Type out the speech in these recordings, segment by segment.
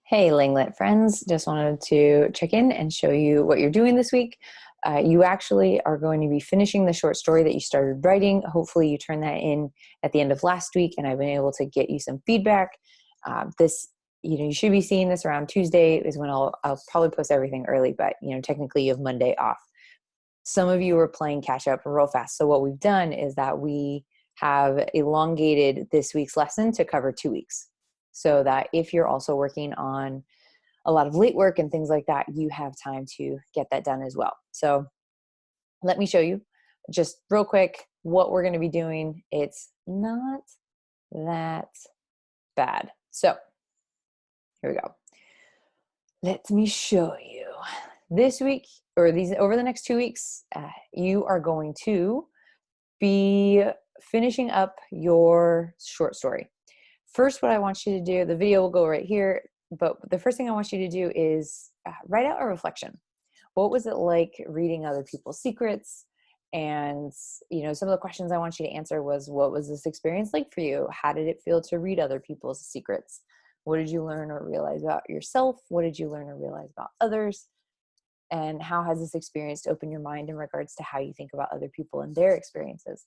Hey, Langlet friends, just wanted to check in and show you what you're doing this week. You actually are going to be finishing the short story that you started writing. Hopefully, you turned that in at the end of last week, and I've been able to get you some feedback. This, you should be seeing this around Tuesday is when I'll probably post everything early, but technically you have Monday off. Some of you are playing catch up real fast. So what we've done is that we have elongated this week's lesson to cover 2 weeks, so that if you're also working on a lot of late work and things like that, you have time to get that done as well. So let me show you just real quick what we're going to be doing. It's not that bad. So here we go. Let me show you. This week, or these over the next 2 weeks, you are going to be finishing up your short story. First, what I want you to do, the video will go right here, but the first thing I want you to do is write out a reflection. What was it like reading other people's secrets? And, some of the questions I want you to answer was, what was this experience like for you? How did it feel to read other people's secrets? What did you learn or realize about yourself? What did you learn or realize about others? And how has this experience opened your mind in regards to how you think about other people and their experiences?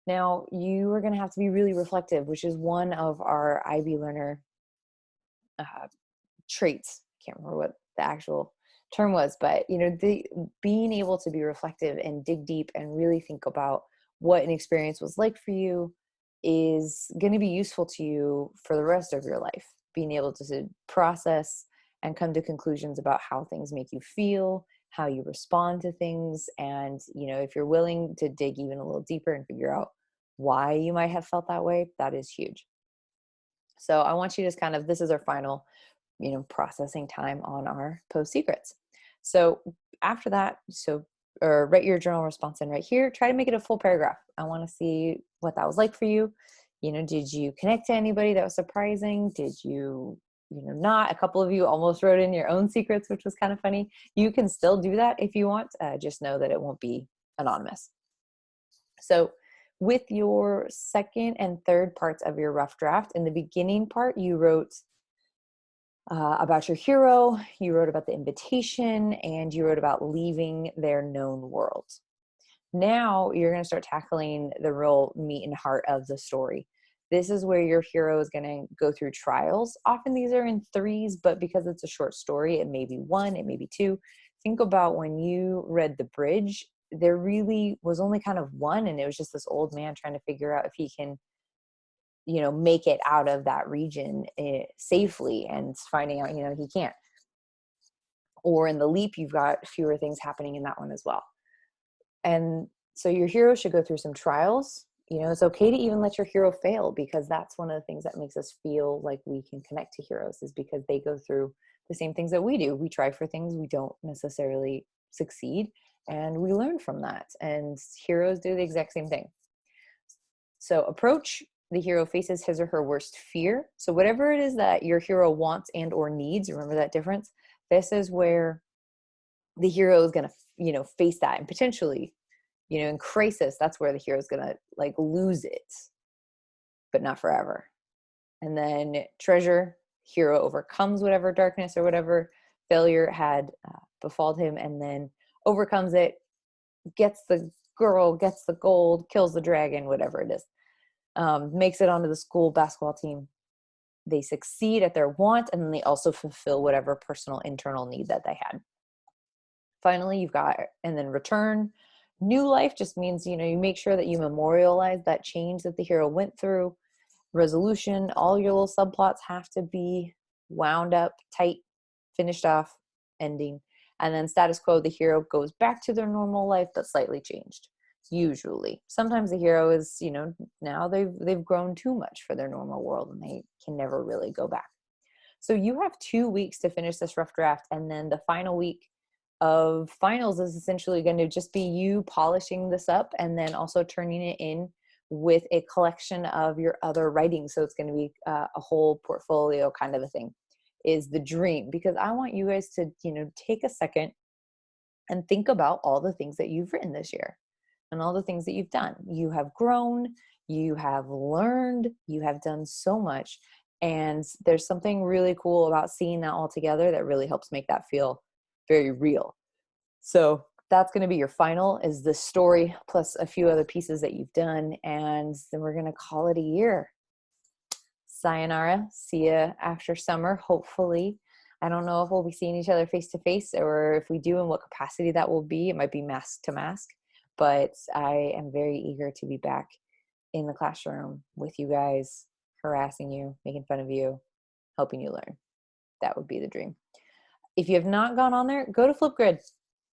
Now, you are going to have to be really reflective, which is one of our IB learner traits. Can't remember what the actual term was, but being able to be reflective and dig deep and really think about what an experience was like for you is going to be useful to you for the rest of your life. Being able to process and come to conclusions about how things make you feel, how you respond to things, and if you're willing to dig even a little deeper and figure out why you might have felt that way, that is huge. So I want you to just this is our final processing time on our post secrets. So after that, or write your journal response in right here. Try to make it a full paragraph. I want to see what that was like for you. Did you connect to anybody that was surprising? Did you, not? A couple of you almost wrote in your own secrets, which was kind of funny. You can still do that if you want. Just know that it won't be anonymous. So with your second and third parts of your rough draft, in the beginning part, you wrote about your hero, you wrote about the invitation, and you wrote about leaving their known world. Now you're going to start tackling the real meat and heart of the story. This is where your hero is going to go through trials. Often these are in threes, but because it's a short story, it may be one, it may be two. Think about when you read The Bridge, there really was only kind of one, and it was just this old man trying to figure out if he can make it out of that region safely, and finding out he can't. Or in The Leap, you've got fewer things happening in that one as well. And so your hero should go through some trials. It's okay to even let your hero fail, because that's one of the things that makes us feel like we can connect to heroes, is because they go through the same things that we do. We try for things, we don't necessarily succeed, and we learn from that. And heroes do the exact same thing. So approach: the hero faces his or her worst fear. So whatever it is that your hero wants and or needs, remember that difference. This is where the hero is going to, face that, and potentially, in crisis, that's where the hero is going to lose it, but not forever. And then treasure: hero overcomes whatever darkness or whatever failure had befalled him, and then overcomes it, gets the girl, gets the gold, kills the dragon, whatever it is. Makes it onto the school basketball team. They succeed at their want, and then they also fulfill whatever personal internal need that they had. Finally, you've got, and then return. New life just means, you make sure that you memorialize that change that the hero went through. Resolution: all your little subplots have to be wound up, tight, finished off, ending. And then status quo: the hero goes back to their normal life, but slightly changed. Usually. Sometimes the hero is, now they've grown too much for their normal world, and they can never really go back. So you have 2 weeks to finish this rough draft, and then the final week of finals is essentially going to just be you polishing this up, and then also turning it in with a collection of your other writing. So it's going to be a whole portfolio kind of a thing, is the dream. Because I want you guys to, take a second and think about all the things that you've written this year and all the things that you've done. You have grown, you have learned, you have done so much. And there's something really cool about seeing that all together that really helps make that feel very real. So that's going to be your final, is the story plus a few other pieces that you've done. And then we're going to call it a year. Sayonara. See you after summer, hopefully. I don't know if we'll be seeing each other face to face, or if we do, in what capacity that will be. It might be mask to mask, but I am very eager to be back in the classroom with you guys, harassing you, making fun of you, helping you learn. That would be the dream. If you have not gone on there, go to Flipgrid.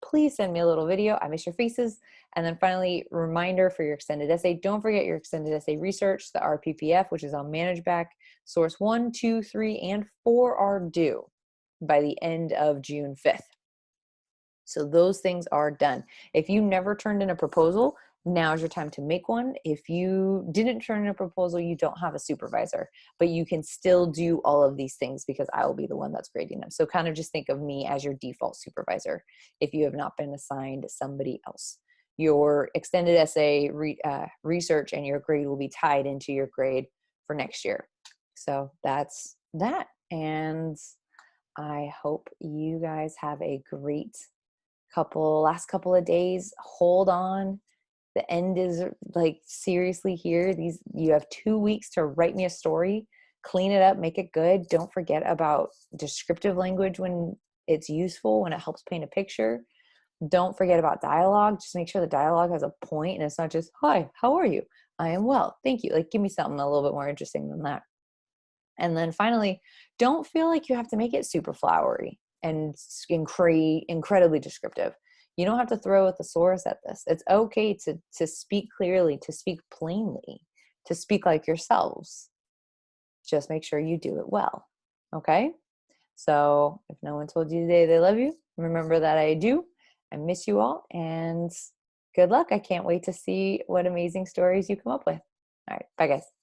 Please send me a little video. I miss your faces. And then finally, reminder for your extended essay. Don't forget your extended essay research, the RPPF, which is on ManageBack. Source 1, 2, 3, and 4 are due by the end of June 5th. So those things are done. If you never turned in a proposal, now's your time to make one. If you didn't turn in a proposal, you don't have a supervisor, but you can still do all of these things because I will be the one that's grading them. So kind of just think of me as your default supervisor if you have not been assigned somebody else. Your extended essay research and your grade will be tied into your grade for next year. So that's that. And I hope you guys have a great last couple of days. Hold on. The end is like seriously here. You have 2 weeks to write me a story, clean it up, make it good. Don't forget about descriptive language when it's useful, when it helps paint a picture. Don't forget about dialogue. Just make sure the dialogue has a point and it's not just, "Hi, how are you? I am well. Thank you." Like, give me something a little bit more interesting than that. And then finally, don't feel like you have to make it super flowery and incredibly descriptive. You don't have to throw a thesaurus at this. It's okay to speak clearly, to speak plainly, to speak like yourselves. Just make sure you do it well. Okay? So if no one told you today they love you, remember that I do. I miss you all, and good luck. I can't wait to see what amazing stories you come up with. All right. Bye, guys.